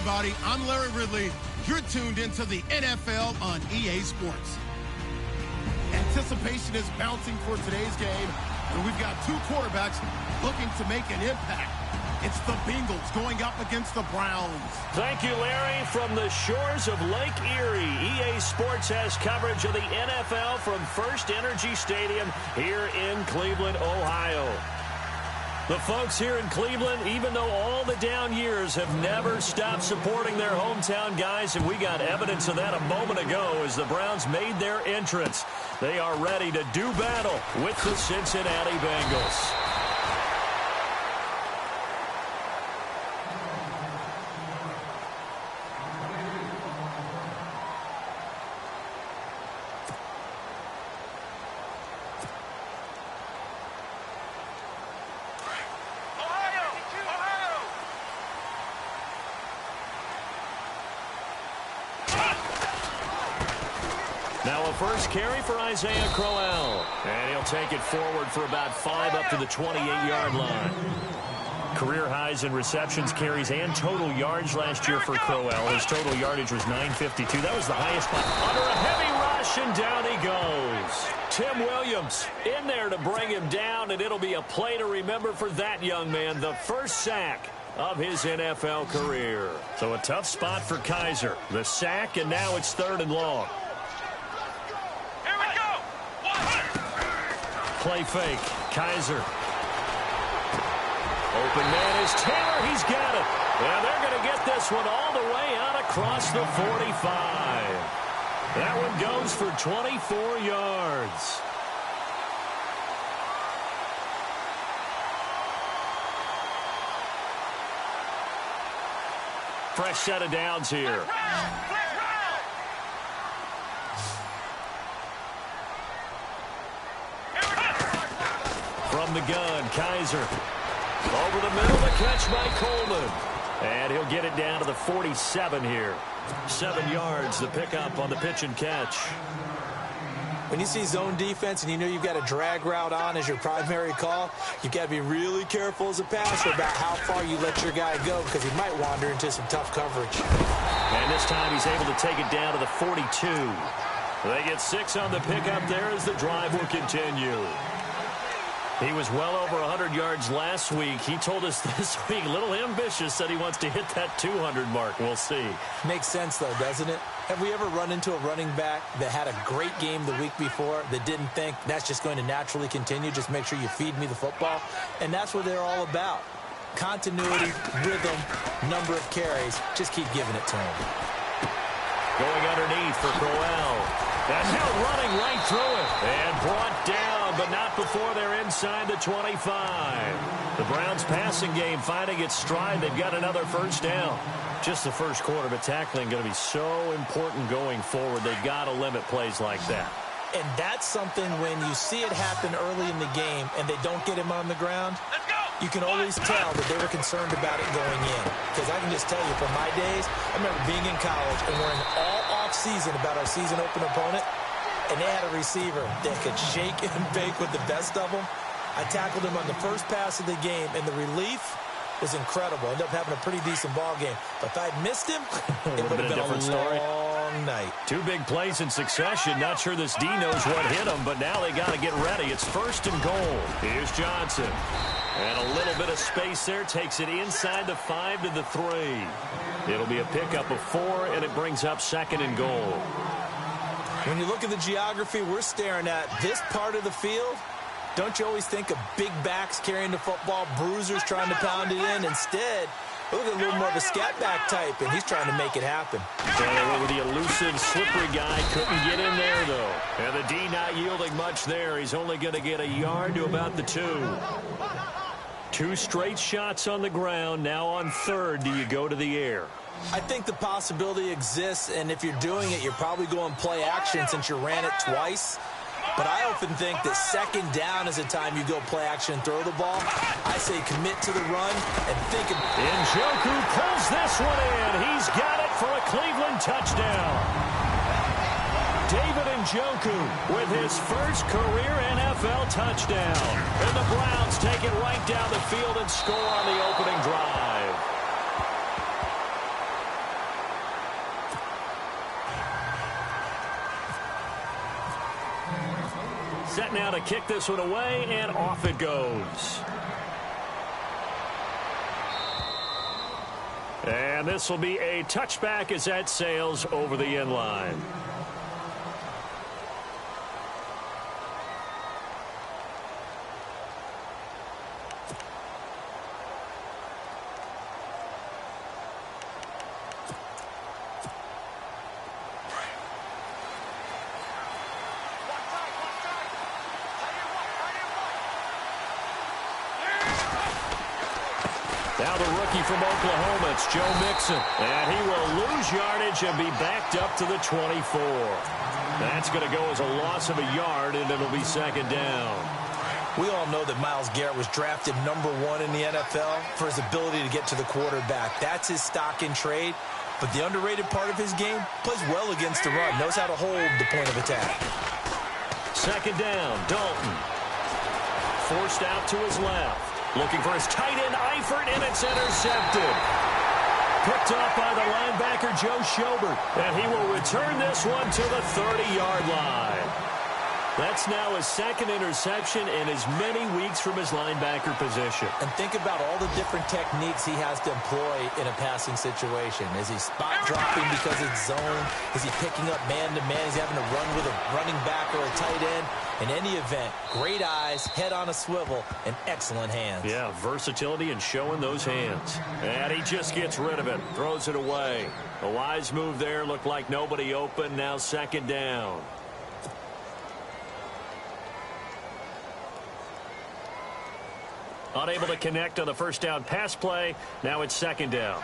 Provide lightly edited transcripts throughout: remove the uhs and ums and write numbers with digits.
everybody. I'm Larry Ridley. You're tuned into the NFL on EA Sports. Anticipation is bouncing for today's game, and we've got two quarterbacks looking to make an impact. It's the Bengals going up against the Browns. Thank you, Larry. From the shores of Lake Erie, EA Sports has coverage of the NFL from First Energy Stadium here in Cleveland, Ohio. The folks here in Cleveland, even though all the down years, have never stopped supporting their hometown guys, and we got evidence of that a moment ago as the Browns made their entrance. They are ready to do battle with the Cincinnati Bengals. Now a first carry for Isaiah Crowell. And he'll take it forward for about 5 up to the 28-yard line. Career highs in receptions, carries, and total yards last year for Crowell. His total yardage was 952. That was the highest by under a heavy rush, and down he goes. Tim Williams in there to bring him down, and it'll be a play to remember for that young man. The first sack of his NFL career. So a tough spot for Kaiser. The sack, and now it's 3rd and long. Play fake. Kaiser. Open man is Taylor. He's got it. And they're going to get this one all the way out across the 45. That one goes for 24 yards. Fresh set of downs here. From the gun, Kaiser. Over the middle, the catch by Coleman. And he'll get it down to the 47 here. 7 yards, the pickup on the pitch and catch. When you see zone defense and you know you've got a drag route on as your primary call, you've got to be really careful as a passer about how far you let your guy go because he might wander into some tough coverage. And this time he's able to take it down to the 42. They get 6 on the pickup there as the drive will continue. He was well over 100 yards last week. He told us this week, a little ambitious, said he wants to hit that 200 mark. We'll see. Makes sense, though, doesn't it? Have we ever run into a running back that had a great game the week before that didn't think that's just going to naturally continue? Just make sure you feed me the football. And that's what they're all about. Continuity, rhythm, number of carries. Just keep giving it to him. Going underneath for Crowell. And now running right through it. And brought down, but not before they're inside the 25. The Browns passing game finding its stride. They've got another first down. Just the first quarter, but tackling going to be so important going forward. They've got to limit plays like that. And that's something when you see it happen early in the game and they don't get him on the ground, you can always tell that they were concerned about it going in. Because I can just tell you, from my days, I remember being in college and worrying all off-season about our season open opponent, and they had a receiver that could shake and bake with the best of them. I tackled him on the first pass of the game, and the relief was incredible. Ended up having a pretty decent ball game. But if I'd missed him, it would have been a long night. 2 big plays in succession. Not sure this D knows what hit him, but now they got to get ready. It's 1st and goal. Here's Johnson. And a little bit of space there. Takes it inside the 5 to the 3. It'll be a pickup of 4, and it brings up 2nd and goal. When you look at the geography we're staring at, this part of the field, don't you always think of big backs carrying the football, bruisers trying to pound it in? Instead, look at a little more of a scat back type, and he's trying to make it happen. And the elusive, slippery guy couldn't get in there, though. And the D not yielding much there. He's only going to get a yard to about the 2. 2 straight shots on the ground. Now on 3rd, do you go to the air? I think the possibility exists, and if you're doing it, you're probably going play action since you ran it twice. But I often think that 2nd down is a time you go play action and throw the ball. I say commit to the run and think of... Njoku pulls this one in. He's got it for a Cleveland touchdown. David Njoku with his first career NFL touchdown. And the Browns take it right. right down the field and score on the opening drive. kick this one away, and off it goes. And this will be a touchback as that sails over the end line. Now the rookie from Oklahoma, it's Joe Mixon. And he will lose yardage and be backed up to the 24. That's going to go as a loss of a yard, and it'll be second down. We all know that Myles Garrett was drafted #1 in the NFL for his ability to get to the quarterback. That's his stock in trade. But the underrated part of his game, plays well against the run, knows how to hold the point of attack. Second down, Dalton. Forced out to his left. Looking for his tight end, Eifert, and it's intercepted. Picked off by the linebacker, Joe Schobert. And he will return this one to the 30-yard line. That's now his second interception in as many weeks from his linebacker position. And think about all the different techniques he has to employ in a passing situation. Is he spot dropping because it's zone? Is he picking up man-to-man? Is he having to run with a running back or a tight end? In any event, great eyes, head on a swivel, and excellent hands. Yeah, versatility and showing those hands. And he just gets rid of it, throws it away. A wise move there, looked like nobody open, now second down. Unable to connect on the first down pass play. Now it's second down.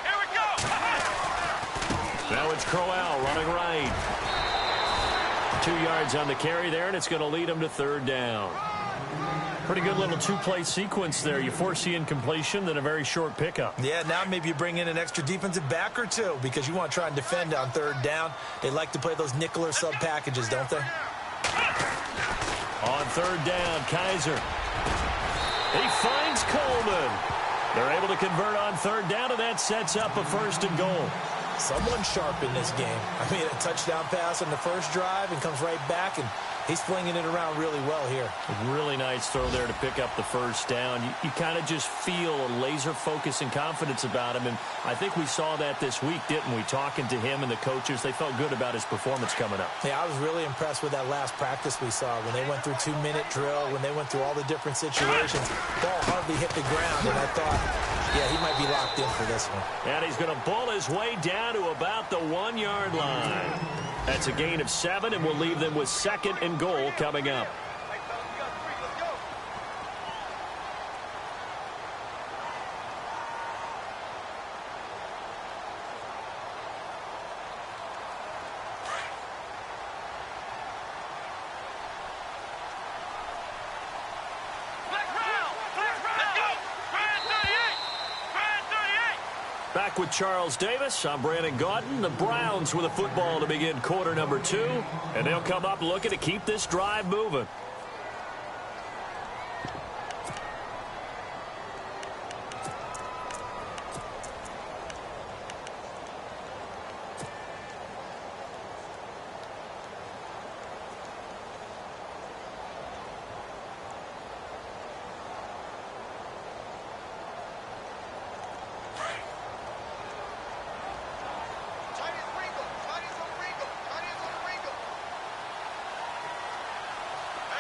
Here we go. Now it's Crowell running right. 2 yards on the carry there, and it's going to lead him to third down. Pretty good little two-play sequence there. You force the incompletion, then a very short pickup. Yeah, now maybe you bring in an extra defensive back or two because you want to try and defend on third down. They like to play those nickel or sub packages, don't they? On third down, Kaiser. He finds Coleman. They're able to convert on third down, and that sets up a first and goal. Someone sharp in this game. I mean, a touchdown pass on the first drive and comes right back, and he's flinging it around really well here. A really nice throw there to pick up the first down. You kind of just feel a laser focus and confidence about him, and I think we saw that this week, didn't we? Talking to him and the coaches, they felt good about his performance coming up. Yeah, I was really impressed with that last practice we saw when they went through 2-minute drill, when they went through all the different situations. Ball hardly hit the ground, and I thought, yeah, he might be locked in for this one. And he's going to ball his way down to about the 1-yard line. That's a gain of 7, and we'll leave them with second and goal coming up. Back with Charles Davis, I'm Brandon Gaudin. The Browns with a football to begin quarter number 2, and they'll come up looking to keep this drive moving.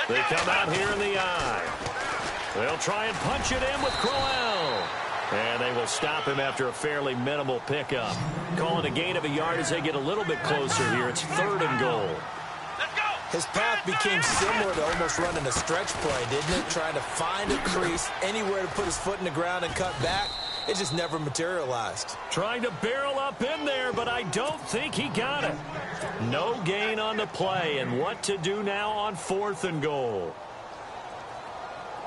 They come out here in the eye. They'll try and punch it in with Crowell. And they will stop him after a fairly minimal pickup. Calling a gain of a yard as they get a little bit closer here. It's third and goal. His path became similar to almost running a stretch play, didn't it? Trying to find a crease, anywhere to put his foot in the ground and cut back. It just never materialized. Trying to barrel up in there, but I don't think he got it. No gain on the play, and what to do now on fourth and goal.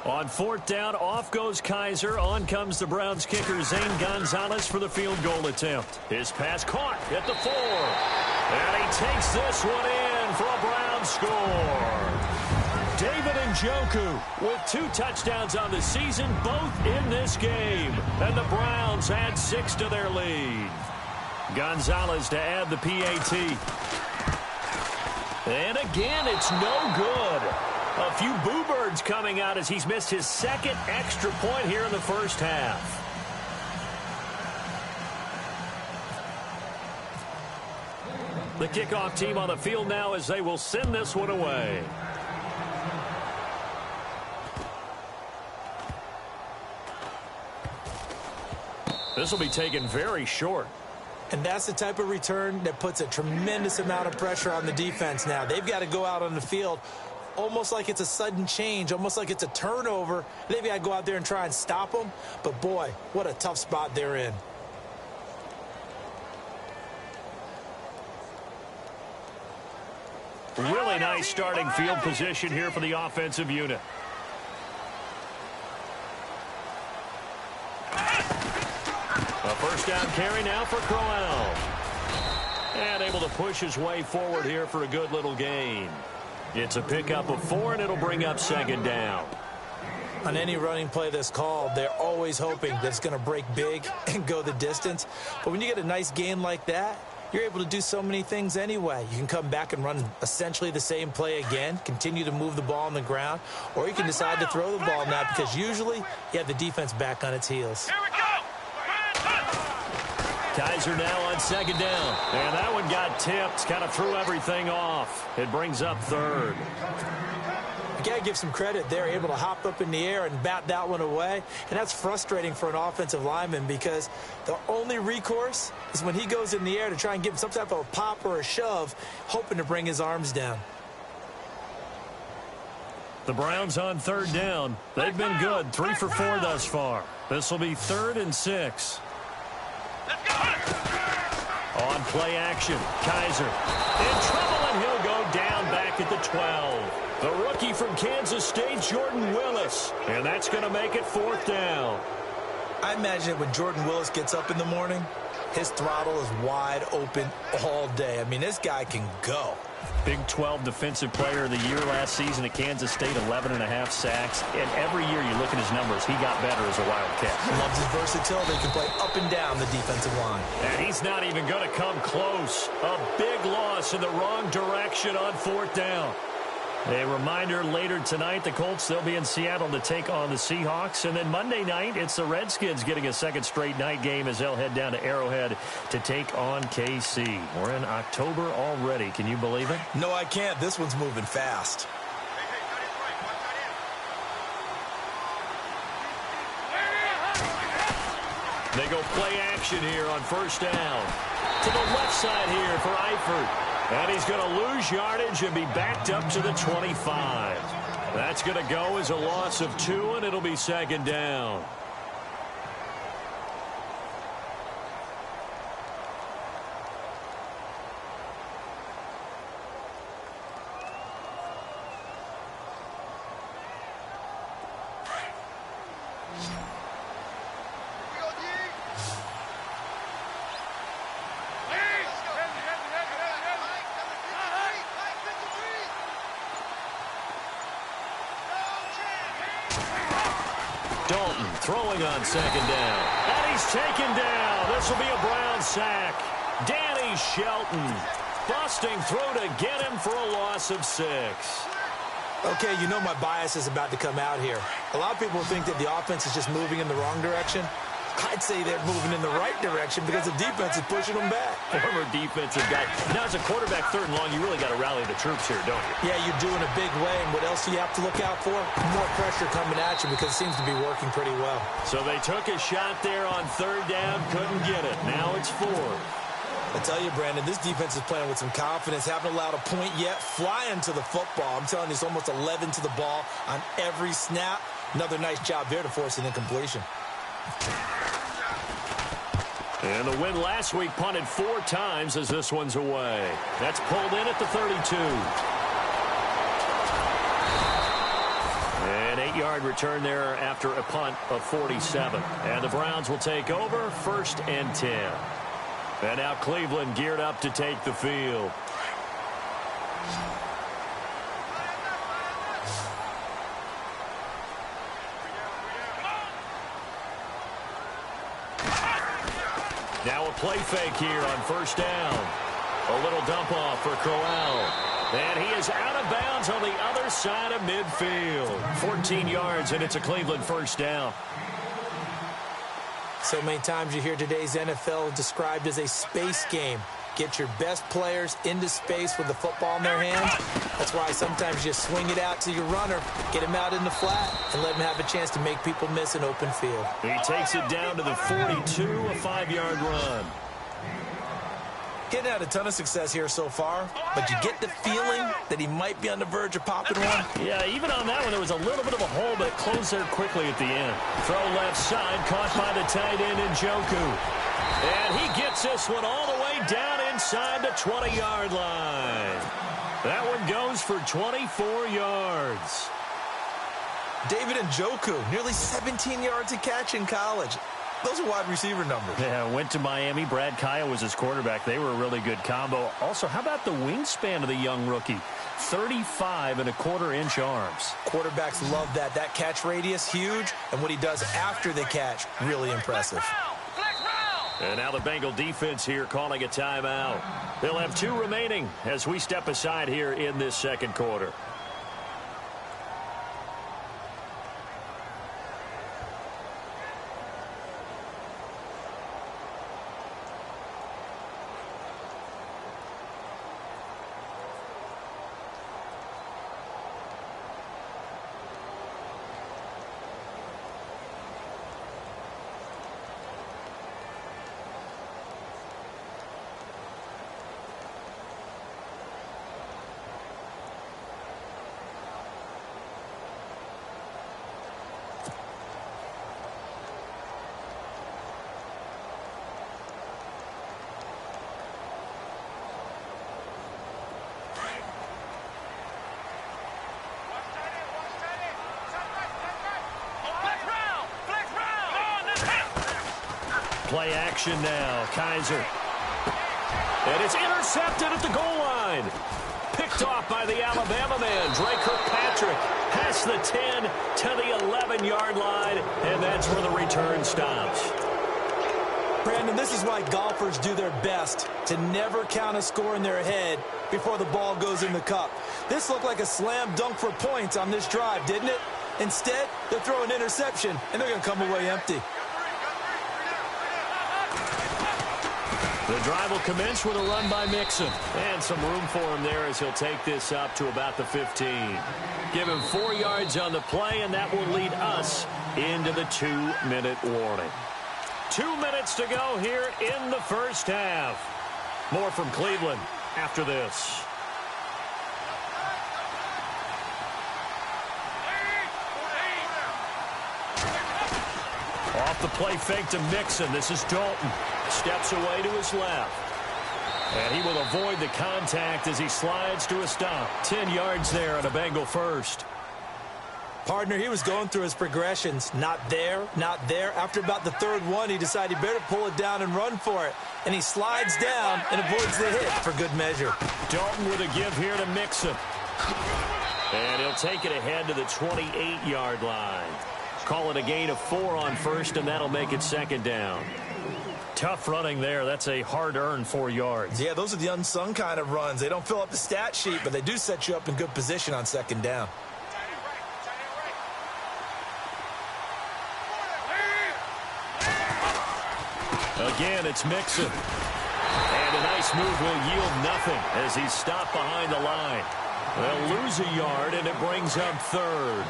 On fourth down, off goes Kaiser. On comes the Browns kicker, Zane Gonzalez, for the field goal attempt. His pass caught at the 4. And he takes this one in for a Browns score. David Njoku with 2 touchdowns on the season, both in this game. And the Browns add 6 to their lead. Gonzalez to add the PAT. And again, it's no good. A few boo birds coming out as he's missed his second extra point here in the first half. The kickoff team on the field now as they will send this one away. This will be taken very short. And that's the type of return that puts a tremendous amount of pressure on the defense now. They've got to go out on the field almost like it's a sudden change, almost like it's a turnover. They've got to go out there and try and stop them. But, boy, what a tough spot they're in. Really nice starting field position here for the offensive unit. A first down carry now for Crowell. And able to push his way forward here for a good little gain. It's a pickup of 4, and it'll bring up second down. On any running play that's called, they're always hoping that it's going to break big and go the distance. But when you get a nice gain like that, you're able to do so many things anyway. You can come back and run essentially the same play again, continue to move the ball on the ground, or you can decide to throw the ball now because usually you have the defense back on its heels. Here we go. Kaiser now on second down. And that one got tipped, kind of threw everything off. It brings up third. You got to give some credit. They're able to hop up in the air and bat that one away. And that's frustrating for an offensive lineman because the only recourse is when he goes in the air to try and give him some type of a pop or a shove, hoping to bring his arms down. The Browns on third down. They've been good, 3 for 4 thus far. This will be 3rd and 6. On play action, Kaiser in trouble, and he'll go down back at the 12. The rookie from Kansas State, Jordan Willis, and that's going to make it 4th down. I imagine when Jordan Willis gets up in the morning, his throttle is wide open all day. I mean, this guy can go. Big 12 Defensive Player of the Year last season at Kansas State, 11.5 sacks. And every year you look at his numbers, he got better as a Wildcat. Loves his versatility. He can play up and down the defensive line. And he's not even going to come close. A big loss in the wrong direction on 4th down. A reminder later tonight, the Colts, they'll be in Seattle to take on the Seahawks. And then Monday night, it's the Redskins getting a second straight night game as they'll head down to Arrowhead to take on KC. We're in October already. Can you believe it? No, I can't. This one's moving fast. They go play action here on first down. To the left side here for Eifert. And he's going to lose yardage and be backed up to the 25. That's going to go as a loss of 2, and it'll be second down. Throwing on second down. And he's taken down. This will be a Brown sack. Danny Shelton busting through to get him for a loss of 6. Okay, you know my bias is about to come out here. A lot of people think that the offense is just moving in the wrong direction. I'd say they're moving in the right direction because the defense is pushing them back. Former defensive guy. Now, as a quarterback, 3rd and long, you really got to rally the troops here, don't you? Yeah, you're doing a big way, and what else do you have to look out for? More pressure coming at you because it seems to be working pretty well. So they took a shot there on 3rd down, couldn't get it. Now it's 4. I tell you, Brandon, this defense is playing with some confidence. Haven't allowed a point yet. Flying to the football. I'm telling you, it's almost 11 to the ball on every snap. Another nice job there to force an incompletion. And the win last week punted 4 times as this one's away. That's pulled in at the 32. An 8-yard return there after a punt of 47. And the Browns will take over 1st and 10. And now Cleveland geared up to take the field. Now a play fake here on first down. A little dump off for Crowell. And he is out of bounds on the other side of midfield. 14 yards, and it's a Cleveland first down. So many times you hear today's NFL described as a space game. Get your best players into space with the football in their hands. That's why sometimes you swing it out to your runner, get him out in the flat, and let him have a chance to make people miss an open field. He takes it down to the 42, a 5-yard run. Getting had a ton of success here so far, but you get the feeling that he might be on the verge of popping one. Yeah, even on that one, there was a little bit of a hole, but it closed there quickly at the end. Throw left side, caught by the tight end Njoku. And he gets this one all the way down inside the 20-yard line. That one goes for 24 yards. David Njoku, nearly 17 yards a catch in college. Those are wide receiver numbers. Yeah, went to Miami. Brad Kaya was his quarterback. They were a really good combo. Also, how about the wingspan of the young rookie? 35.25-inch arms. Quarterbacks love that. That catch radius, huge. And what he does after the catch, really impressive. And now the Bengal defense here calling a timeout. They'll have 2 remaining as we step aside here in this second quarter. Play action now. Kaiser. And it's intercepted at the goal line. Picked off by the Alabama man, Drake Kirkpatrick. Past the 10 to the 11-yard line, and that's where the return stops. Brandon, this is why golfers do their best to never count a score in their head before the ball goes in the cup. This looked like a slam dunk for points on this drive, didn't it? Instead, they throw an interception, and they're going to come away empty. The drive will commence with a run by Mixon. And some room for him there as he'll take this up to about the 15. Give him 4 yards on the play, and that will lead us into the 2-minute warning. 2 minutes to go here in the first half. More from Cleveland after this. Off the play fake to Mixon. This is Dalton. Steps away to his left. And he will avoid the contact as he slides to a stop. 10 yards there on a Bengal first. Partner, he was going through his progressions. Not there, not there. After about the third one, he decided he better pull it down and run for it. And he slides down and avoids the hit for good measure. Dalton with a give here to Mixon. And he'll take it ahead to the 28-yard line. Call it a gain of 4 on first, and that'll make it second down. Tough running there. That's a hard-earned 4 yards. Yeah, those are the unsung kind of runs. They don't fill up the stat sheet, but they do set you up in good position on second down. Again, it's Mixon. And a nice move will yield nothing as he's stopped behind the line. They'll lose a yard, and it brings up third.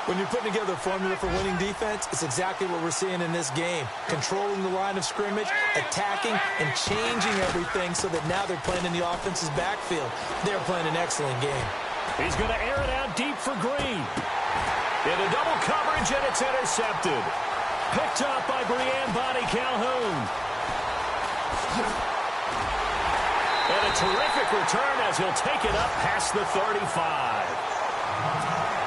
When you're putting together a formula for winning defense, it's exactly what we're seeing in this game. Controlling the line of scrimmage, attacking, and changing everything so that now they're playing in the offense's backfield. They're playing an excellent game. He's going to air it out deep for Green. Into double coverage, and it's intercepted. Picked up by Brianne Body Calhoun. And a terrific return as he'll take it up past the 35.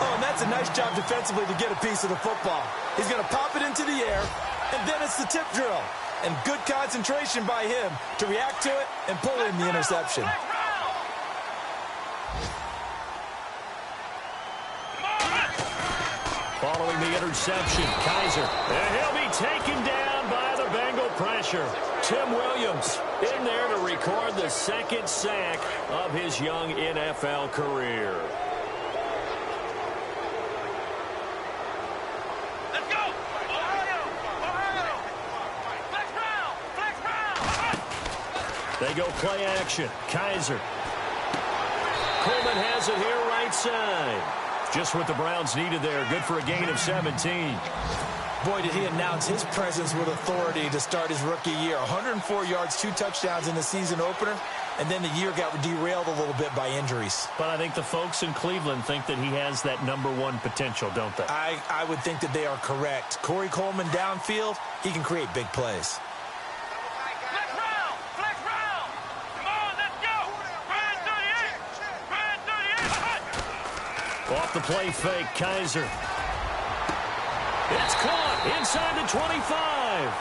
Oh, and that's a nice job defensively to get a piece of the football. He's going to pop it into the air, and then it's the tip drill. And good concentration by him to react to it and pull in the interception. Following the interception, Kaiser. And he'll be taken down by the Bengal pressure. Tim Williams in there to record the second sack of his young NFL career. Let's go! Ohio! Ohio! Flex round! They go play action. Kaiser. Coleman has it here right side. Just what the Browns needed there. Good for a gain of 17. Boy, did he announce his presence with authority to start his rookie year. 104 yards, 2 touchdowns in the season opener, and then the year got derailed a little bit by injuries. But I think the folks in Cleveland think that he has that #1 potential, don't they? I would think that they are correct. Corey Coleman downfield, he can create big plays. Flex round! Flex round! Come on, let's go! Brand 38! Brand 38! Off the play fake, Kaiser. It's caught inside the 25.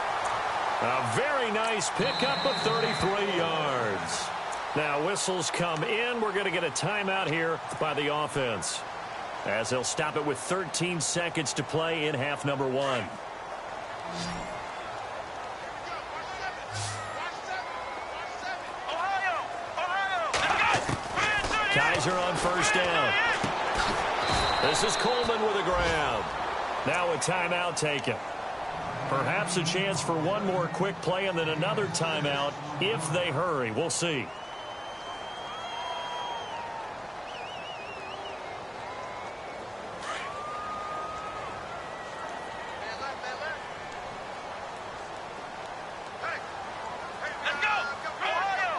A very nice pickup of 33 yards. Now whistles come in. We're going to get a timeout here by the offense, as they'll stop it with 13 seconds to play in half number 1. Kaiser on first down. This is Coleman with a grab. Now a timeout taken. Perhaps a chance for one more quick play and then another timeout if they hurry. We'll see.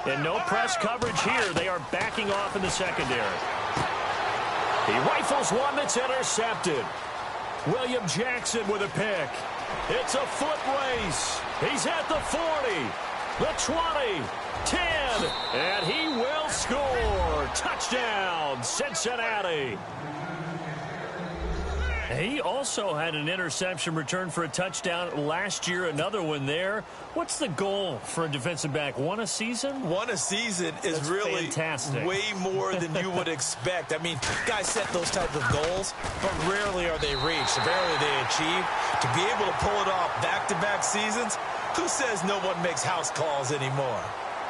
And no press coverage here. They are backing off in the secondary. He rifles one that's intercepted. William Jackson with a pick. It's a foot race. He's at the 40, the 20, 10, and he will score. Touchdown, Cincinnati. He also had an interception return for a touchdown last year, another one there. What's the goal for a defensive back? One a season? One a season is That's really fantastic. Way more than you would expect. I mean, guys set those type of goals, but rarely are they reached. Rarely they achieve. To be able to pull it off back-to-back seasons, who says no one makes house calls anymore?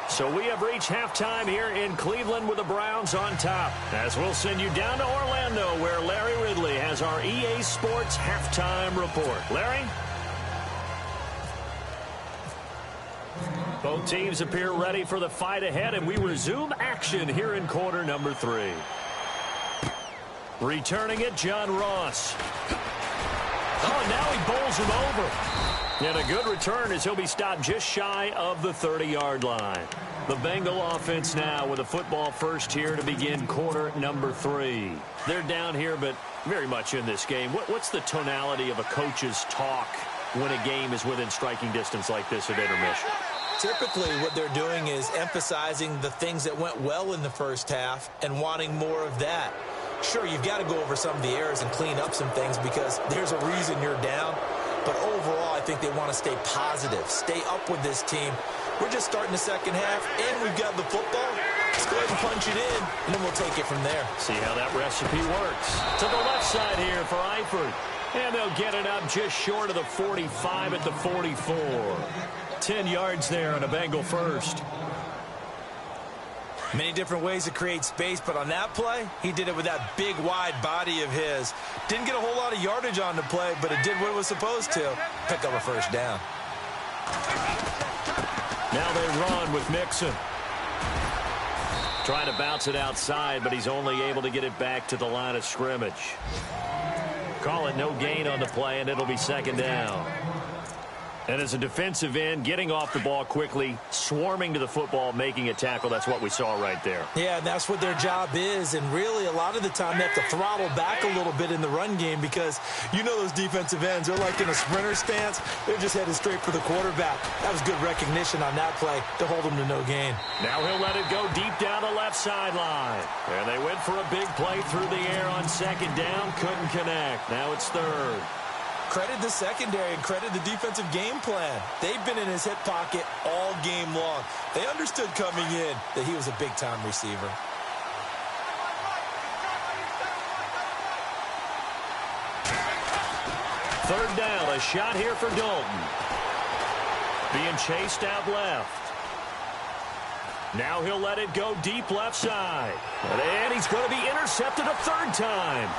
So we have reached halftime here in Cleveland with the Browns on top. As we'll send you down to Orlando, where Larry Ridley has our EA Sports halftime report. Larry? Both teams appear ready for the fight ahead, and we resume action here in quarter number 3. Returning it, John Ross. Oh, now he bowls him over. And a good return as he'll be stopped just shy of the 30-yard line. The Bengal offense now with a football first here to begin quarter number 3. They're down here, but very much in this game. What's the tonality of a coach's talk when a game is within striking distance like this at intermission? Typically, what they're doing is emphasizing the things that went well in the first half and wanting more of that. Sure, you've got to go over some of the errors and clean up some things because there's a reason you're down. But overall, I think they want to stay positive, stay up with this team. We're just starting the second half, and we've got the football. Let's go ahead and punch it in, and then we'll take it from there. See how that recipe works. To the left side here for Eifert. And they'll get it up just short of the 45 at the 44. 10 yards there on a Bengal first. Many different ways to create space, but on that play, he did it with that big, wide body of his. Didn't get a whole lot of yardage on the play, but it did what it was supposed to. Pick up a first down. Now they run with Mixon. Trying to bounce it outside, but he's only able to get it back to the line of scrimmage. Call it no gain on the play, and it'll be second down. And as a defensive end, getting off the ball quickly, swarming to the football, making a tackle, that's what we saw right there. Yeah, and that's what their job is. And really, a lot of the time, they have to throttle back a little bit in the run game because you know those defensive ends, they're like in a sprinter stance. They're just headed straight for the quarterback. That was good recognition on that play to hold them to no gain. Now he'll let it go deep down the left sideline. And they went for a big play through the air on second down. Couldn't connect. Now it's third. Credit the secondary and credit the defensive game plan. They've been in his hip pocket all game long. They understood coming in that he was a big-time receiver. Third down, a shot here for Dalton. Being chased out left. Now he'll let it go deep left side. And he's going to be intercepted a third time.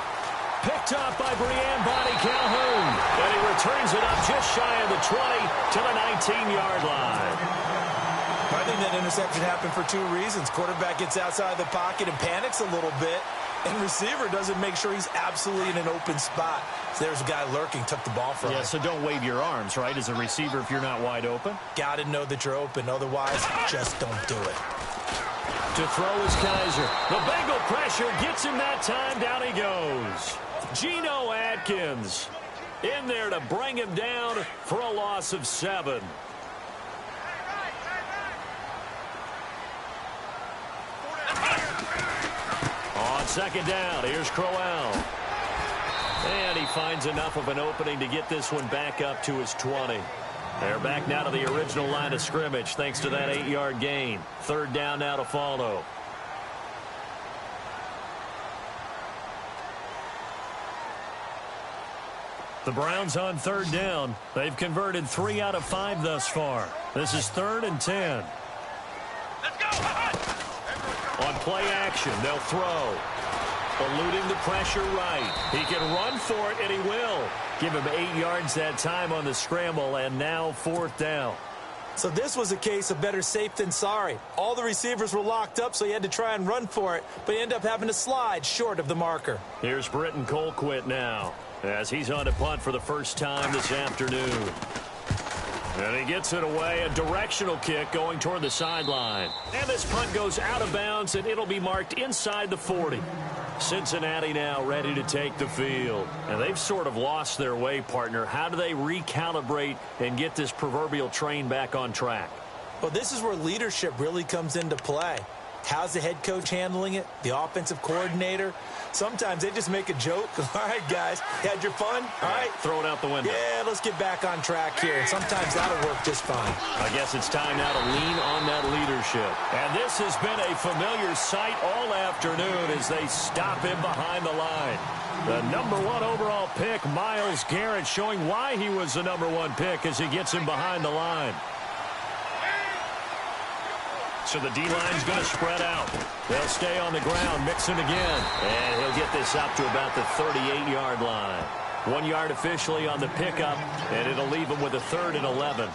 Picked off by Brian Bonnie Calhoun. And he returns it up just shy of the 20 to the 19-yard line. I think that interception happened for two reasons. Quarterback gets outside the pocket and panics a little bit. And receiver doesn't make sure he's absolutely in an open spot. So there's a guy lurking, took the ball from him. Yeah, so don't wave your arms, right, as a receiver if you're not wide open. Got to know that you're open. Otherwise, just don't do it. To throw is Kaiser. The Bengal pressure gets him that time. Down he goes. Geno Atkins in there to bring him down for a loss of 7. On second down, here's Crowell. And he finds enough of an opening to get this one back up to his 20. They're back now to the original line of scrimmage thanks to that 8-yard gain. Third down now to follow. The Browns on third down. They've converted 3 out of 5 thus far. This is 3rd and 10. Let's go! On play action, they'll throw. Eluding the pressure right. He can run for it, and he will. Give him 8 yards that time on the scramble, and now 4th down. So this was a case of better safe than sorry. All the receivers were locked up, so he had to try and run for it, but he ended up having to slide short of the marker. Here's Britton Colquitt now, as he's on to punt for the first time this afternoon. And he gets it away, a directional kick going toward the sideline. And this punt goes out of bounds, and it'll be marked inside the 40. Cincinnati now ready to take the field. And they've sort of lost their way, partner. How do they recalibrate and get this proverbial train back on track? Well, this is where leadership really comes into play. How's the head coach handling it? The offensive coordinator? Sometimes they just make a joke. All right, guys, had your fun? All right. Throw it out the window. Yeah, let's get back on track here. And sometimes that'll work just fine. I guess it's time now to lean on that leadership. And this has been a familiar sight all afternoon as they stop him behind the line. The number 1 overall pick, Myles Garrett, showing why he was the number 1 pick as he gets him behind the line. So the D-line's going to spread out. They'll stay on the ground, mix it again. And he'll get this up to about the 38-yard line. 1 yard officially on the pickup, and it'll leave him with a 3rd and 11.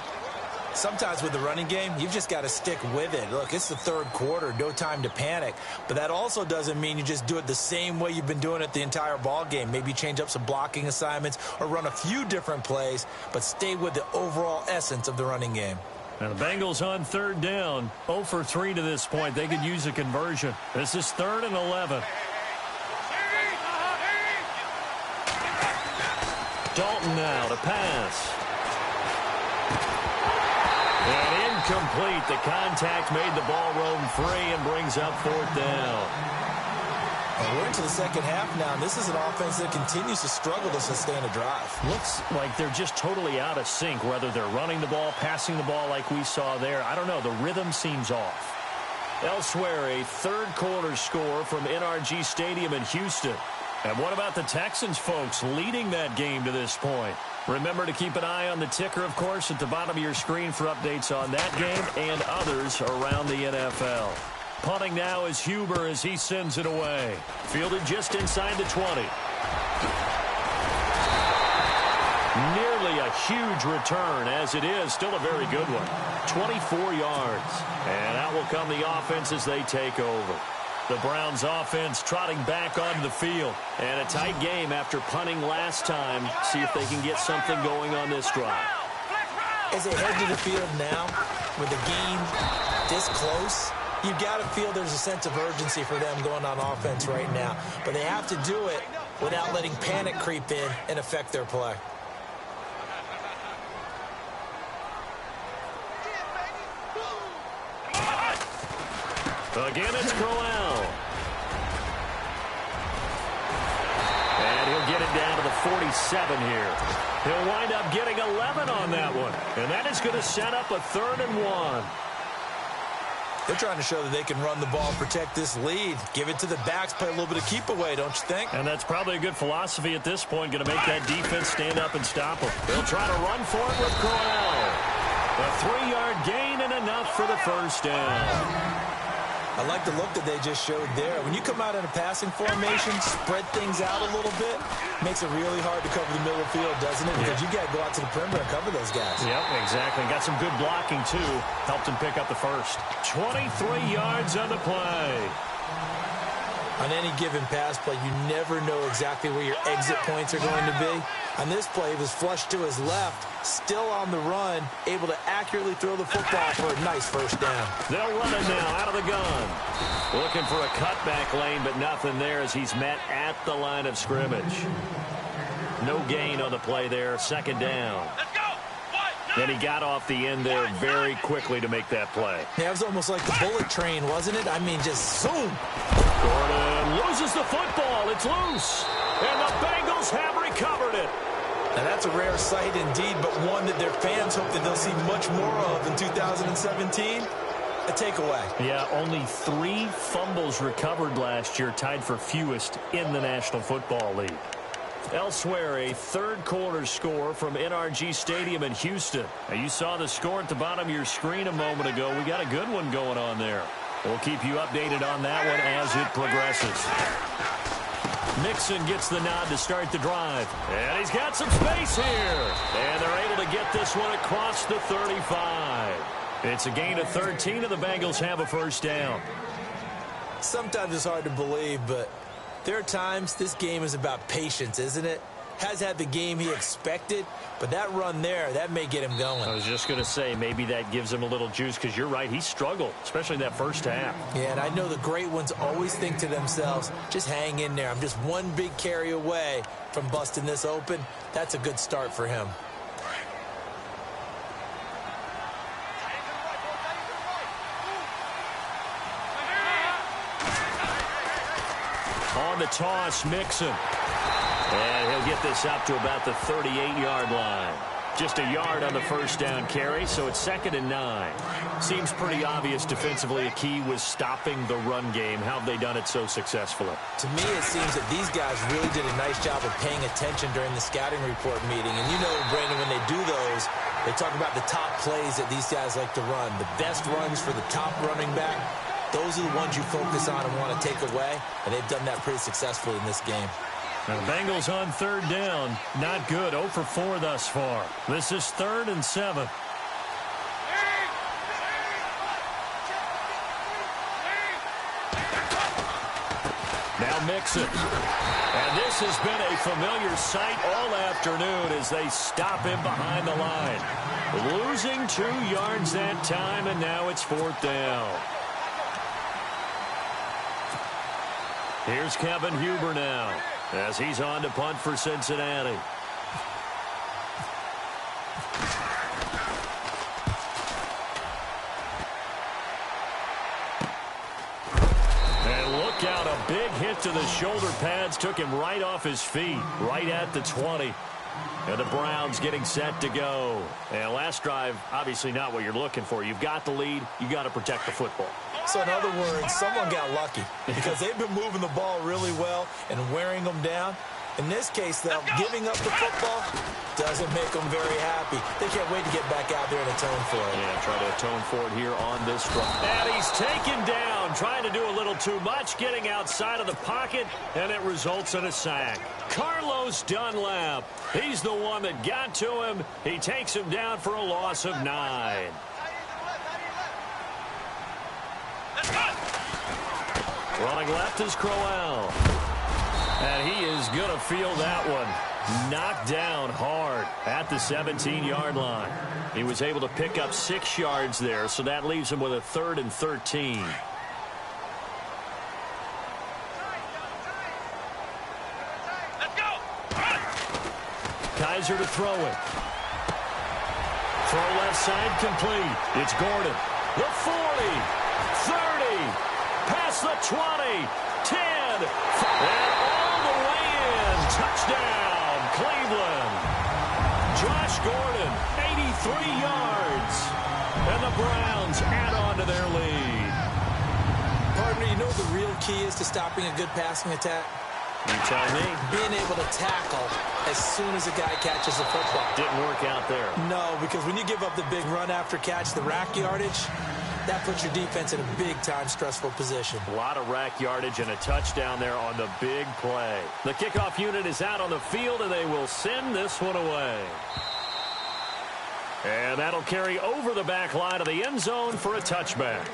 Sometimes with the running game, you've just got to stick with it. Look, it's the 3rd quarter, no time to panic. But that also doesn't mean you just do it the same way you've been doing it the entire ball game. Maybe change up some blocking assignments or run a few different plays, but stay with the overall essence of the running game. And the Bengals on 3rd down, 0 for 3 to this point. They could use a conversion. This is 3rd and 11. Dalton now to pass. And incomplete. The contact made the ball roam free and brings up 4th down. And we're into the second half now, and this is an offense that continues to struggle to sustain a drive. Looks like they're just totally out of sync, whether they're running the ball, passing the ball like we saw there. I don't know. The rhythm seems off. Elsewhere, a 3rd quarter score from NRG Stadium in Houston. And what about the Texans, folks, leading that game to this point? Remember to keep an eye on the ticker, of course, at the bottom of your screen for updates on that game and others around the NFL. Punting now is Huber as he sends it away. Fielded just inside the 20. Nearly a huge return, as it is. Still a very good one. 24 yards. And out will come the offense as they take over. The Browns offense trotting back onto the field. And a tight game after punting last time. See if they can get something going on this drive. As they head to the field now, with the game this close, you've got to feel there's a sense of urgency for them going on offense right now. But they have to do it without letting panic creep in and affect their play. Again, it's Crowell. And he'll get it down to the 47 here. He'll wind up getting 11 on that one. And that is going to set up a 3rd and 1. They're trying to show that they can run the ball, protect this lead, give it to the backs, play a little bit of keep away, don't you think? And that's probably a good philosophy at this point, going to make that defense stand up and stop them. They'll try to run for it with Crowell. A 3-yard gain and enough for the first down. I like the look that they just showed there. When you come out in a passing formation, spread things out a little bit, makes it really hard to cover the middle of the field, doesn't it? Because you got to go out to the perimeter and cover those guys. Yep, exactly. Got some good blocking, too. Helped him pick up the first. 23 yards on the play. On any given pass play, you never know exactly where your exit points are going to be. On this play, he was flushed to his left, still on the run, able to accurately throw the football for a nice first down. They'll run it now out of the gun. Looking for a cutback lane, but nothing there as he's met at the line of scrimmage. No gain on the play there, second down. Let's go. And he got off the end there very quickly to make that play. Yeah, it was almost like the bullet train, wasn't it? I mean, just zoom. Gordon loses the football. It's loose. And the Bengals have recovered it. Now, that's a rare sight indeed, but one that their fans hope that they'll see much more of in 2017. A takeaway. Yeah, only 3 fumbles recovered last year, tied for fewest in the National Football League. Elsewhere, a third-quarter score from NRG Stadium in Houston. Now, you saw the score at the bottom of your screen a moment ago. We got a good one going on there. We'll keep you updated on that one as it progresses. Mixon gets the nod to start the drive. And he's got some space here. And they're able to get this one across the 35. It's a gain of 13, and the Bengals have a first down. Sometimes it's hard to believe, but there are times this game is about patience, isn't it? Has had the game he expected, but that run there, that may get him going. I was just going to say, maybe that gives him a little juice, because you're right, he struggled, especially that first half. Yeah, and I know the great ones always think to themselves, just hang in there. I'm just one big carry away from busting this open. That's a good start for him. On the toss, Mixon. And he'll get this up to about the 38-yard line. Just a yard on the first down carry, so it's 2nd and 9. Seems pretty obvious defensively a key was stopping the run game. How have they done it so successfully? To me, it seems that these guys really did a nice job of paying attention during the scouting report meeting. And you know, Brandon, when they do those, they talk about the top plays that these guys like to run. The best runs for the top running back. Those are the ones you focus on and want to take away, and they've done that pretty successfully in this game. Now, the Bengals on 3rd down. Not good. 0 for 4 thus far. This is 3rd and 7. Now Mixon. And this has been a familiar sight all afternoon as they stop him behind the line. Losing 2 yards that time, and now it's 4th down. Here's Kevin Huber now as he's on to punt for Cincinnati. And look out, a big hit to the shoulder pads took him right off his feet, right at the 20. And the Browns getting set to go. And last drive, obviously not what you're looking for. You've got the lead. You got to protect the football. So in other words, someone got lucky because they've been moving the ball really well and wearing them down. In this case, though, giving up the football doesn't make them very happy. They can't wait to get back out there and atone for it. Yeah, try to atone for it here on this drive. And he's taken down, trying to do a little too much, getting outside of the pocket, and it results in a sack. Carlos Dunlap, he's the one that got to him. He takes him down for a loss of 9. Running left is Crowell. And he is going to feel that one. Knocked down hard at the 17-yard line. He was able to pick up 6 yards there, so that leaves him with a 3rd and 13. Let's go. Kaiser to throw it. Throw left side complete. It's Gordon. The 40. 30. Past the 20. 10. And all the way in. Touchdown, Cleveland. Josh Gordon, 83 yards. And the Browns add on to their lead. Partner, you know what the real key is to stopping a good passing attack? You tell me. Being able to tackle as soon as a guy catches the football. Didn't work out there. No, because when you give up the big run after catch, the rack yardage, that puts your defense in a big-time stressful position. A lot of rack yardage and a touchdown there on the big play. The kickoff unit is out on the field, and they will send this one away. And that'll carry over the back line of the end zone for a touchback.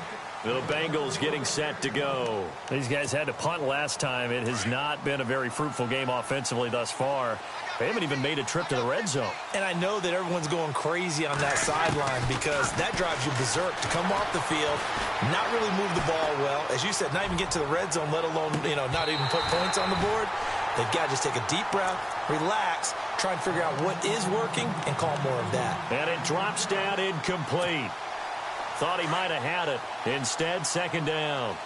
The Bengals getting set to go. These guys had to punt last time. It has not been a very fruitful game offensively thus far. They haven't even made a trip to the red zone. And I know that everyone's going crazy on that sideline because that drives you berserk to come off the field, not really move the ball well. As you said, not even get to the red zone, let alone, not even put points on the board. They've got to just take a deep breath, relax, try and figure out what is working, and call more of that. And it drops down incomplete. Thought he might have had it. Instead, second down.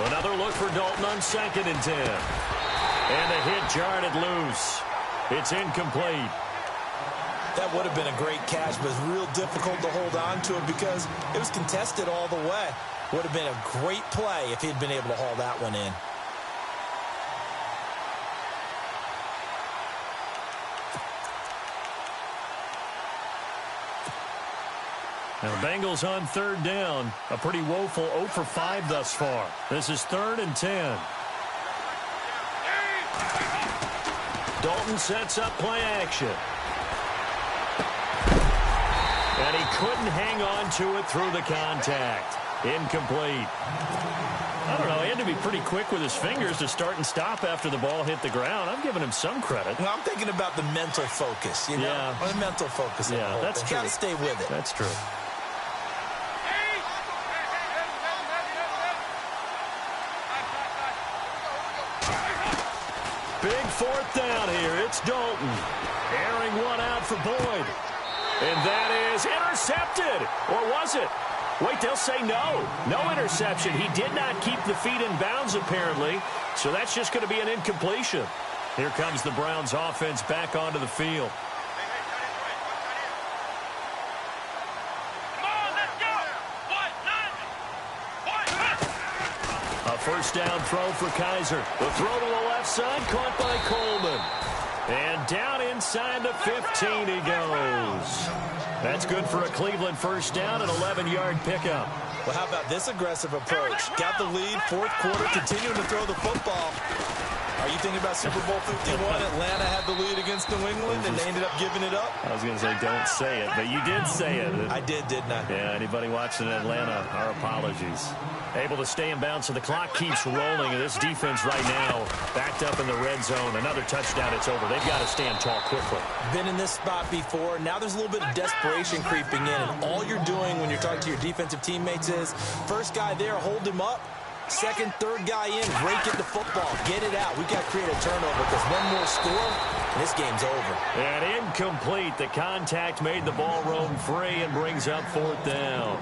Another look for Dalton on 2nd and 10. And the hit jarred it loose. It's incomplete. That would have been a great catch, but it's real difficult to hold on to it because it was contested all the way. Would have been a great play if he'd been able to haul that one in. Now, the Bengals on 3rd down. A pretty woeful 0 for 5 thus far. This is 3rd and 10. Dalton sets up play action. And he couldn't hang on to it through the contact. Incomplete. I don't know. He had to be pretty quick with his fingers to start and stop after the ball hit the ground. I'm giving him some credit. Well, I'm thinking about the mental focus, Yeah. Or the mental focus. Yeah, that's true. Got to stay with it. That's true. Big 4th down here. It's Dalton. Airing one out for Boyd. And that is intercepted. Or was it? Wait, they'll say no. No interception. He did not keep the feet in bounds, apparently. So that's just going to be an incompletion. Here comes the Browns offense back onto the field. A first down throw for Kaiser. The throw to the left side, caught by Coleman. And down inside the 15 he goes. That's good for a Cleveland first down, an 11-yard pickup. Well, how about this aggressive approach? Got the lead, 4th quarter, continuing to throw the football. Are you thinking about Super Bowl 51? Atlanta had the lead against New England, and they ended up giving it up? I was going to say, don't say it, but you did say it. I didn't I? Yeah, anybody watching Atlanta, our apologies. Able to stay in bounds, so the clock keeps rolling, and this defense right now backed up in the red zone. Another touchdown, it's over. They've got to stand tall quickly. Been in this spot before. Now there's a little bit of desperation creeping in, and all you're doing when you're talking to your defensive teammates is, first guy there, hold him up. Second, third guy in, break it to football. Get it out. We've got to create a turnover because one more score, and this game's over. And incomplete. The contact made the ball roam free and brings up 4th down.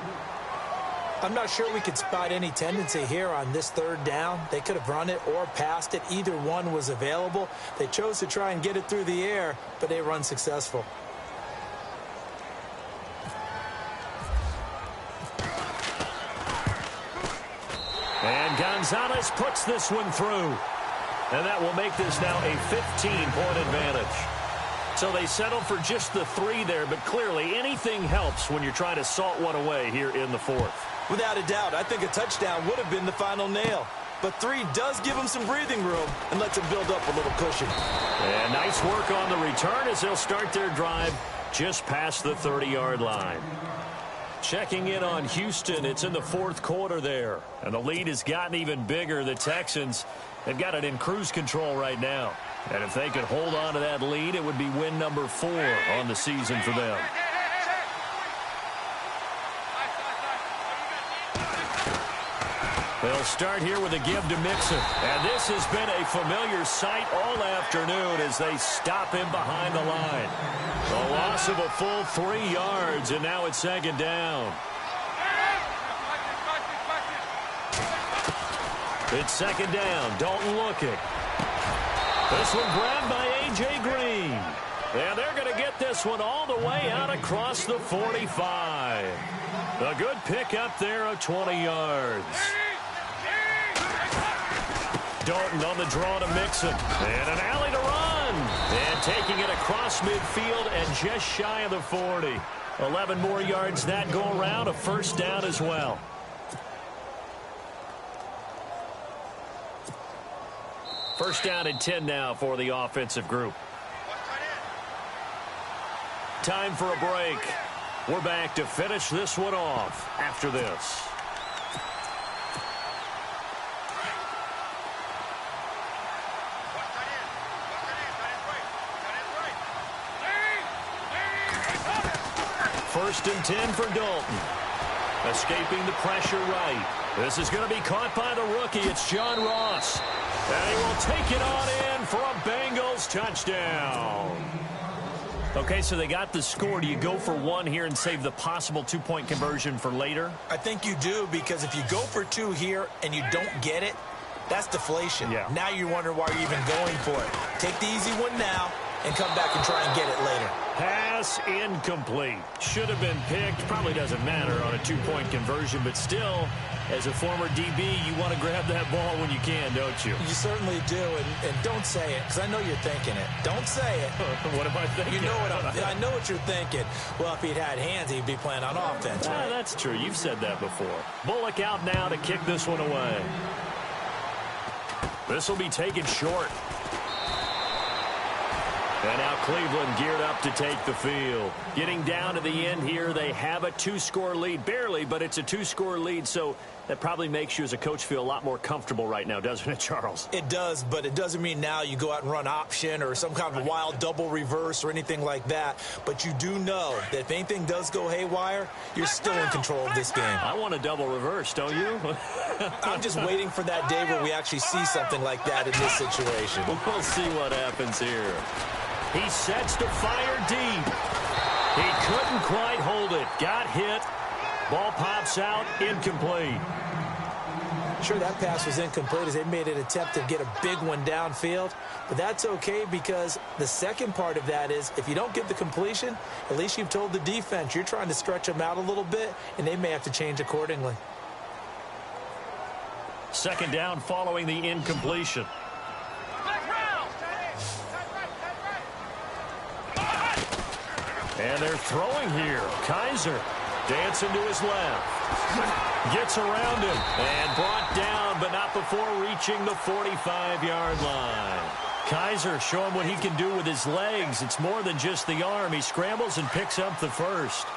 I'm not sure we could spot any tendency here on this 3rd down. They could have run it or passed it. Either one was available. They chose to try and get it through the air, but they were unsuccessful. And Gonzalez puts this one through. And that will make this now a 15-point advantage. So they settle for just the 3 there, but clearly anything helps when you're trying to salt one away here in the 4th. Without a doubt, I think a touchdown would have been the final nail. But 3 does give them some breathing room and lets them build up a little cushion. And nice work on the return as they'll start their drive just past the 30-yard line. Checking in on Houston, it's in the 4th quarter there. And the lead has gotten even bigger. The Texans have got it in cruise control right now. And if they could hold on to that lead, it would be win number 4 on the season for them. They'll start here with a give to Mixon. And this has been a familiar sight all afternoon as they stop him behind the line. A loss of a full 3 yards, and now it's 2nd down. It's 2nd down. Dalton looking. This one grabbed by A.J. Green. And they're going to get this one all the way out across the 45. A good pick up there of 20 yards. Dalton on the draw to Mixon. And an alley to run. And taking it across midfield and just shy of the 40. 11 more yards that go around. A first down as well. First down and 10 now for the offensive group. Time for a break. We're back to finish this one off after this. First and 10 for Dalton. Escaping the pressure right. This is going to be caught by the rookie. It's John Ross. And he will take it on in for a Bengals touchdown. Okay, so they got the score. Do you go for one here and save the possible two-point conversion for later? I think you do, because if you go for two here and you don't get it, that's deflation. Yeah. Now you're wondering why you're even going for it. Take the easy one now and come back and try and get it later. Pass incomplete. Should have been picked. Probably doesn't matter on a two-point conversion, but still, as a former DB, you want to grab that ball when you can, don't you? You certainly do, and don't say it, because I know you're thinking it. Don't say it. What am I thinking? You know what I know what you're thinking. Well, if he'd had hands, he'd be playing on offense, right? That's true. You've said that before. Bullock out now to kick this one away. This will be taken short. And now Cleveland geared up to take the field. Getting down to the end here, they have a two-score lead. Barely, but it's a two-score lead, so that probably makes you as a coach feel a lot more comfortable right now, doesn't it, Charles? It does, but it doesn't mean now you go out and run option or some kind of a wild double reverse or anything like that. But you do know that if anything does go haywire, you're still in control of this game. I want a double reverse, don't you? I'm just waiting for that day where we actually see something like that in this situation. We'll see what happens here. He sets to fire deep. He couldn't quite hold it. Got hit. Ball pops out. Incomplete. Sure, that pass was incomplete as they made an attempt to get a big one downfield. But that's okay, because the second part of that is if you don't get the completion, at least you've told the defense you're trying to stretch them out a little bit, and they may have to change accordingly. Second down following the incompletion. And they're throwing here. Kaiser dancing to his left. Gets around him and brought down, but not before reaching the 45-yard line. Kaiser showing what he can do with his legs. It's more than just the arm. He scrambles and picks up the first.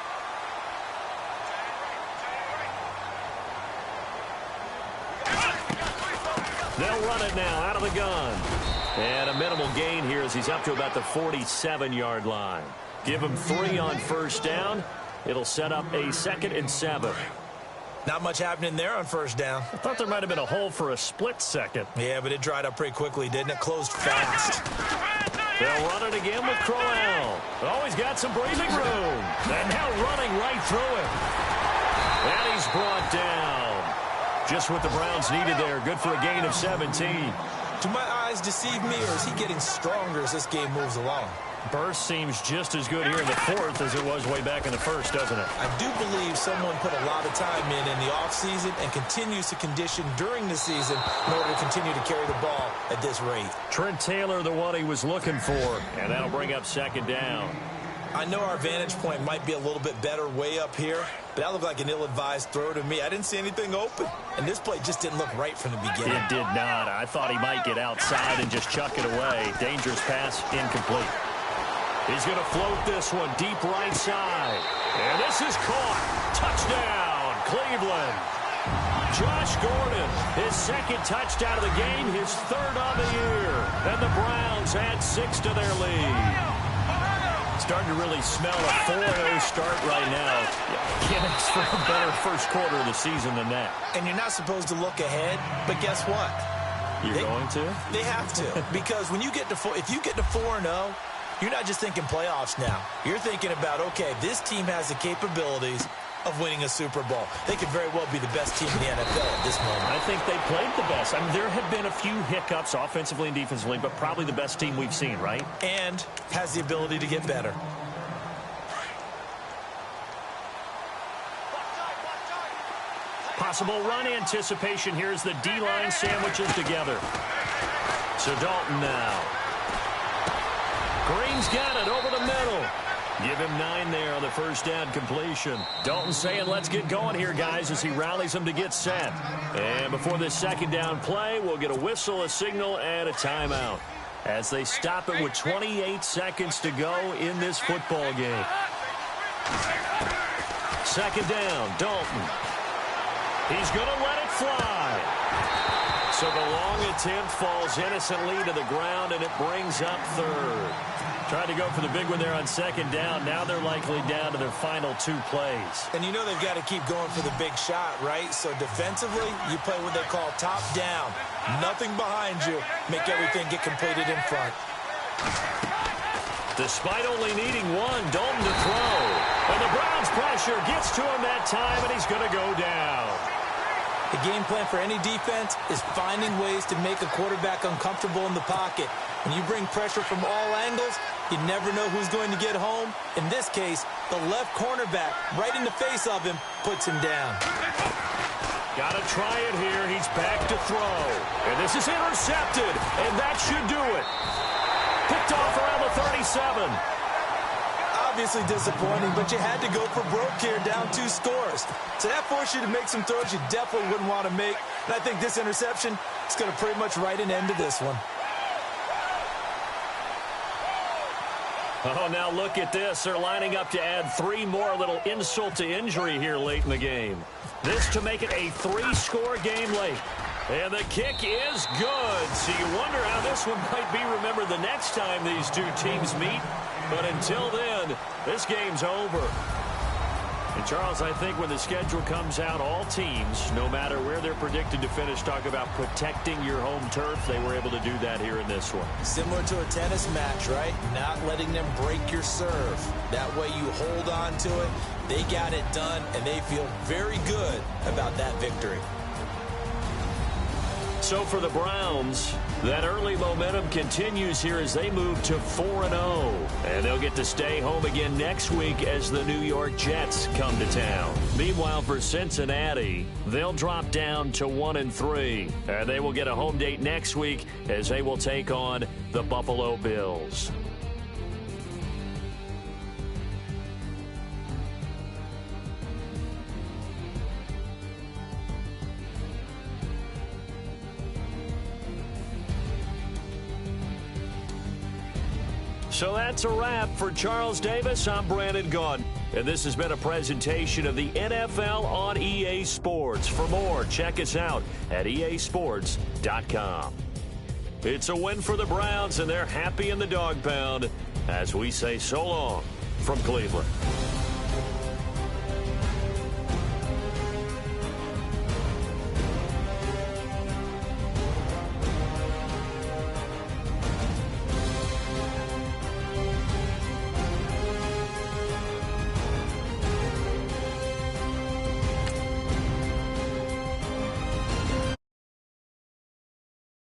They'll run it now out of the gun. And a minimal gain here as he's up to about the 47-yard line. Give him 3 on first down. It'll set up a 2nd and 7. Not much happening there on first down. I thought there might have been a hole for a split second. Yeah, but it dried up pretty quickly, didn't it? Closed fast. They'll run it again with Crowell. Always got some breathing room. And now running right through it. And he's brought down. Just what the Browns needed there. Good for a gain of 17. Do my eyes deceive me, or is he getting stronger as this game moves along? Burst seems just as good here in the fourth as it was way back in the first, doesn't it? I do believe someone put a lot of time in the offseason and continues to condition during the season in order to continue to carry the ball at this rate. Trent Taylor, the one he was looking for, and that'll bring up second down. I know our vantage point might be a little bit better way up here, but that looked like an ill-advised throw to me. I didn't see anything open, and this play just didn't look right from the beginning. It did not. I thought he might get outside and just chuck it away. Dangerous pass, incomplete. He's going to float this one deep right side. And this is caught. Touchdown, Cleveland. Josh Gordon, his second touchdown of the game, his 3rd on the year. And the Browns add 6 to their lead. Starting to really smell a 4-0 start right now. Can't ask for a better first quarter of the season than that. And you're not supposed to look ahead, but guess what? You're going to? They have to. Because when you get to if you get to 4-0, you're not just thinking playoffs now. You're thinking about, okay, this team has the capabilities of winning a Super Bowl. They could very well be the best team in the NFL at this moment. I think they played the best. I mean, there have been a few hiccups offensively and defensively, but probably the best team we've seen, right? And has the ability to get better. Possible run anticipation here as the D-line sandwiches together. So Dalton now. Green's got it over the middle. Give him 9 there on the first down completion. Dalton saying, let's get going here, guys, as he rallies them to get set. And before this second down play, we'll get a whistle, a signal, and a timeout as they stop it with 28 seconds to go in this football game. Second down, Dalton. He's going to let it fly. So the long attempt falls innocently to the ground, and it brings up third. Tried to go for the big one there on second down. Now they're likely down to their final 2 plays. And you know they've got to keep going for the big shot, right? So defensively, you play what they call top down. Nothing behind you. Make everything get completed in front. Despite only needing 1, Dalton to throw. And the Browns' pressure gets to him that time, and he's going to go down. The game plan for any defense is finding ways to make a quarterback uncomfortable in the pocket. When you bring pressure from all angles, you never know who's going to get home. In this case, the left cornerback, right in the face of him, puts him down. Got to try it here. He's back to throw. And this is intercepted, and that should do it. Picked off around the 37. Obviously disappointing, but you had to go for broke here, down 2 scores. So that forced you to make some throws you definitely wouldn't want to make. And I think this interception is going to pretty much write an end to this one. Oh, now look at this. They're lining up to add 3 more, little insult to injury here late in the game. This to make it a 3-score game late. And the kick is good. So you wonder how this one might be remembered the next time these 2 teams meet. But until then, this game's over. And, Charles, I think when the schedule comes out, all teams, no matter where they're predicted to finish, talk about protecting your home turf. They were able to do that here in this one. Similar to a tennis match, right? Not letting them break your serve. That way you hold on to it. They got it done, and they feel very good about that victory. So for the Browns, that early momentum continues here as they move to 4-0. And they'll get to stay home again next week as the New York Jets come to town. Meanwhile, for Cincinnati, they'll drop down to 1-3. And they will get a home date next week as they will take on the Buffalo Bills. So that's a wrap for Charles Davis. I'm Brandon Gaudin. And this has been a presentation of the NFL on EA Sports. For more, check us out at easports.com. It's a win for the Browns, and they're happy in the dog pound as we say so long from Cleveland.